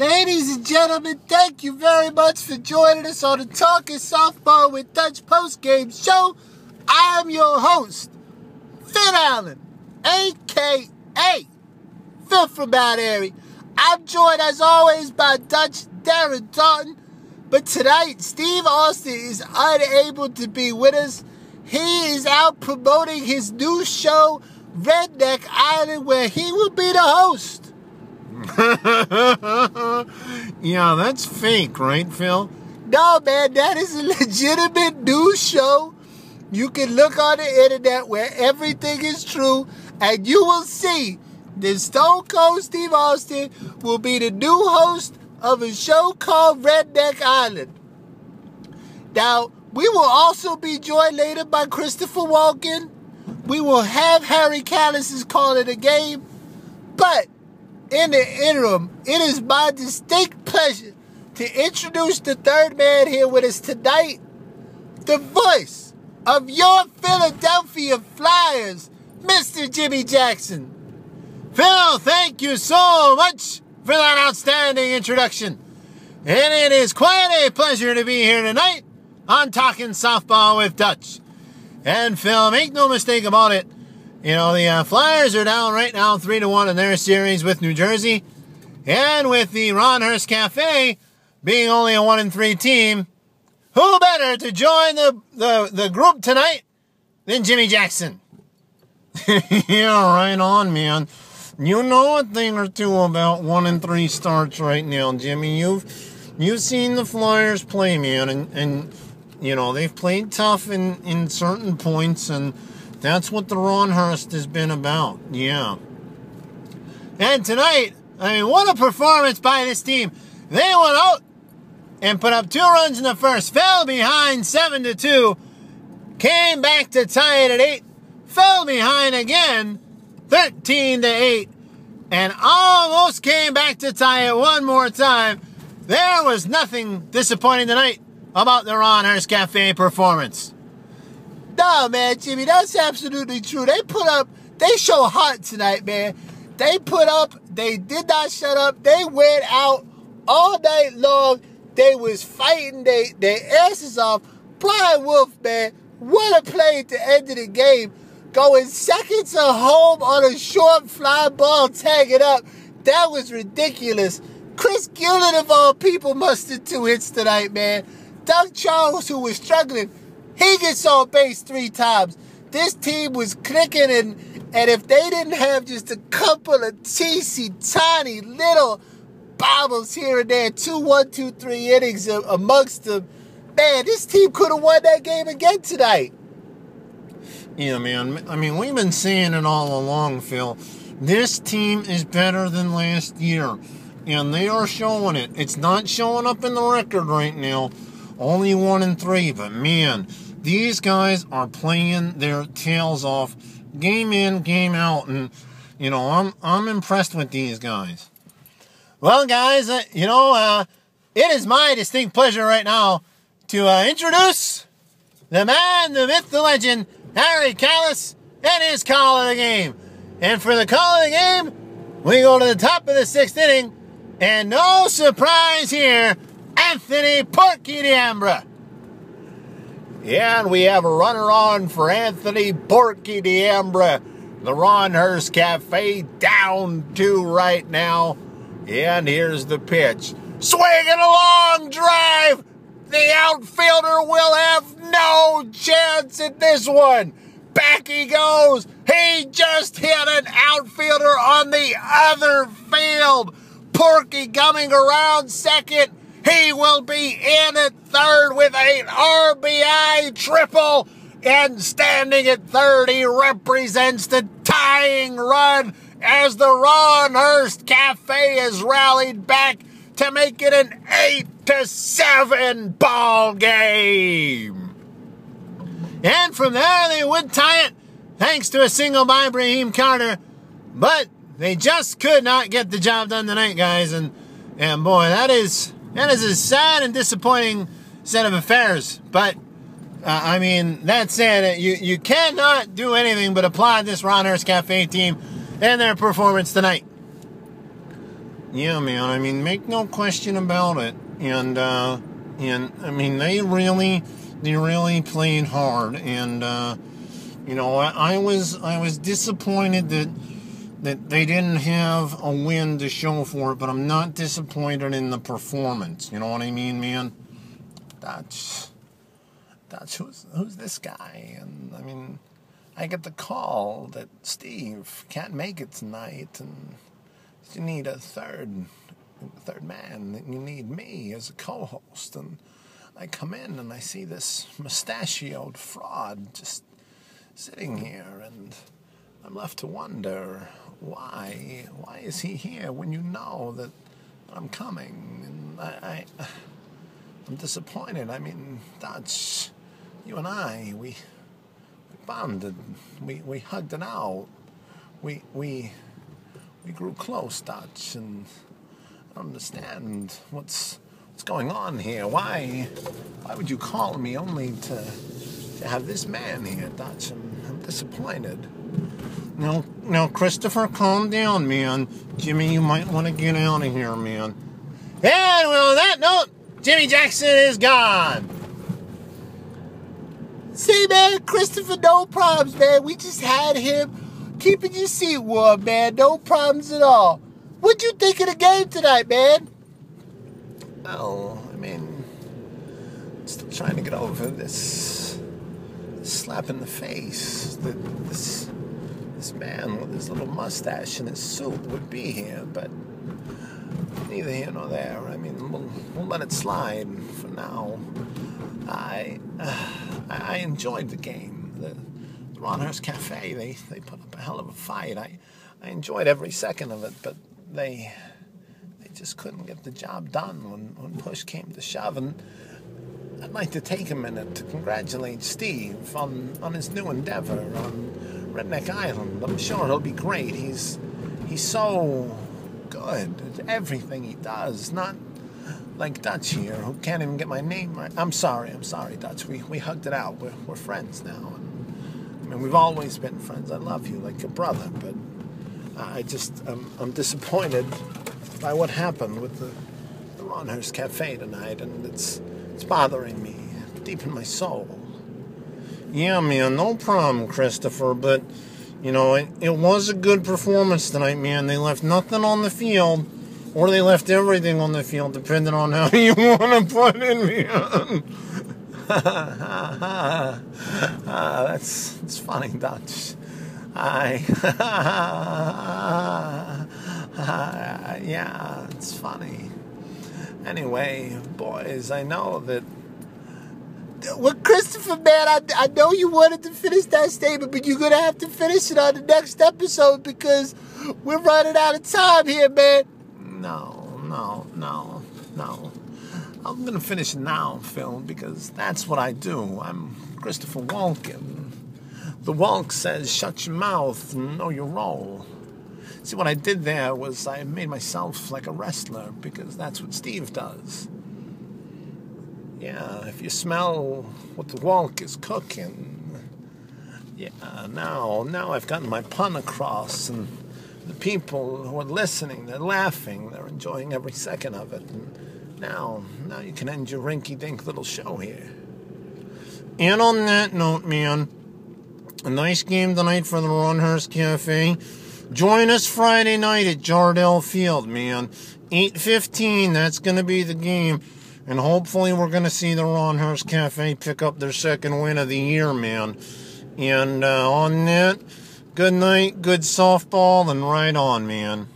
Ladies and gentlemen, thank you very much for joining us on the Talking Softball with Dutch postgame show. I'm your host, Finn Allen, a.k.a. Phil from Mount Airy. I'm joined, as always, by Dutch Darren Dalton. But tonight, Steve Austin is unable to be with us. He is out promoting his new show, Redneck Island, where he will be the host. Yeah, that's fake, right, Phil? No, man, that is a legitimate news show. You can look on the internet where everything is true, and you will see that Stone Cold Steve Austin will be the new host of a show called Redneck Island. Now, we will also be joined later by Christopher Walken. We will have Harry Callis calling the game, but in the interim, it is my distinct pleasure to introduce the third man here with us tonight, the voice of your Philadelphia Flyers, Mr. Jimmy Jackson. Phil, thank you so much for that outstanding introduction. And it is quite a pleasure to be here tonight on Talking Softball with Dutch. And Phil, make no mistake about it, you know, the Flyers are down right now 3-1 in their series with New Jersey. And with the Ron Hurst Cafe being only a 1-3 team, who better to join the group tonight than Jimmy Jackson? Yeah, right on, man. You know a thing or two about 1-3 starts right now, Jimmy. You've seen the Flyers play, man, and you know, they've played tough in certain points, and that's what the Ron Hurst has been about, yeah. And tonight, I mean, what a performance by this team. They went out and put up 2 runs in the first, fell behind 7-2, came back to tie it at 8, fell behind again 13-8, and almost came back to tie it one more time. There was nothing disappointing tonight about the Ron Hurst Cafe performance. No, man, Jimmy, that's absolutely true. They show heart tonight, man. They did not shut up. They went out all night long. They was fighting their asses off. Brian Wolf, man, what a play at the end of the game. Going second to home on a short fly ball, tag it up. That was ridiculous. Chris Gillen, of all people, mustered 2 hits tonight, man. Doug Charles, who was struggling, he gets on base 3 times. This team was clicking, and if they didn't have just a couple of teensy, tiny little bobbles here and there, 2, 1, 2, 3 innings amongst them, man, this team could have won that game again tonight. Yeah, man. I mean, we've been saying it all along, Phil. This team is better than last year, and they are showing it. It's not showing up in the record right now. Only 1-3, but man, these guys are playing their tails off, game in, game out, and you know, I'm impressed with these guys. Well, guys, you know, it is my distinct pleasure right now to introduce the man, the myth, the legend, Harry Callis, and his call of the game. And for the call of the game, we go to the top of the 6th inning, and no surprise here, Anthony Porky D'Ambra. Yeah, and we have a runner on for Anthony Porky D'Ambra. The Ron Hurst Cafe down 2 right now. And here's the pitch. Swinging a long drive. The outfielder will have no chance at this one. Back he goes. He just hit an outfielder on the other field. Porky coming around second. He will be in at third with an RBI triple. And standing at third, he represents the tying run as the Ron Hurst Cafe has rallied back to make it an 8-7 ball game. And from there, they would tie it thanks to a single by Brahim Carter. But they just could not get the job done tonight, guys. And boy, that is a sad and disappointing set of affairs. But, I mean, that said, you cannot do anything but applaud this Ron Hurst Cafe team and their performance tonight. Yeah, man. I mean, make no question about it. And I mean, they really played hard. And you know, I was disappointed that they didn't have a win to show for it, but I'm not disappointed in the performance. You know what I mean, man? That's who's this guy? And I mean, I get the call that Steve can't make it tonight, and you need a third man, and you need me as a co-host. And I come in and I see this mustachioed fraud just sitting here, and I'm left to wonder, why is he here when you know that I'm coming? And I'm disappointed. I mean, Dutch, you and I, we bonded, we hugged it out, we grew close, Dutch, and I don't understand what's going on here. Why would you call me only to have this man here, Dutch? I'm disappointed. Now, Christopher, calm down, man. Jimmy, you might want to get out of here, man. And well, on that note, Jimmy Jackson is gone. See, man, Christopher, no problems, man. We just had him keeping your seat warm, man. No problems at all. What'd you think of the game tonight, man? Well, I mean, still trying to get over this slap in the face that this man with his little mustache and his suit would be here, but neither here nor there. I mean, we'll let it slide for now. I enjoyed the game. The Ronhurst Cafe, they put up a hell of a fight. I enjoyed every second of it, but they just couldn't get the job done when push came to shove. And I'd like to take a minute to congratulate Steve on his new endeavor on Redneck Island. I'm sure he'll be great. He's so good at everything he does. Not like Dutch here, who can't even get my name right. I'm sorry, Dutch. We hugged it out. We're friends now. And, I mean, we've always been friends. I love you like a brother, but I'm disappointed by what happened with the Ronhurst Cafe tonight, and it's bothering me deep in my soul. Yeah, man, no problem, Christopher, but, you know, it was a good performance tonight, man. They left nothing on the field, or they left everything on the field, depending on how you want to put it, man. That's funny, Dutch. Yeah, it's funny. Anyway, boys, I know that... Well, Christopher, man, I know you wanted to finish that statement, but you're going to have to finish it on the next episode because we're running out of time here, man. No. I'm going to finish it now, Phil, because that's what I do. I'm Christopher Walken. The Walk says, shut your mouth and know your role. See, what I did there was I made myself like a wrestler, because that's what Steve does. Yeah, if you smell what the Walk is cooking, yeah, now I've gotten my pun across, and the people who are listening, they're laughing, they're enjoying every second of it, and now you can end your rinky-dink little show here. And on that note, man, a nice game tonight for the Ronhurst Cafe. Join us Friday night at Jardel Field, man. 8:15, that's going to be the game. And hopefully we're going to see the Ronhurst Cafe pick up their second win of the year, man. And on that, good night, good softball, and right on, man.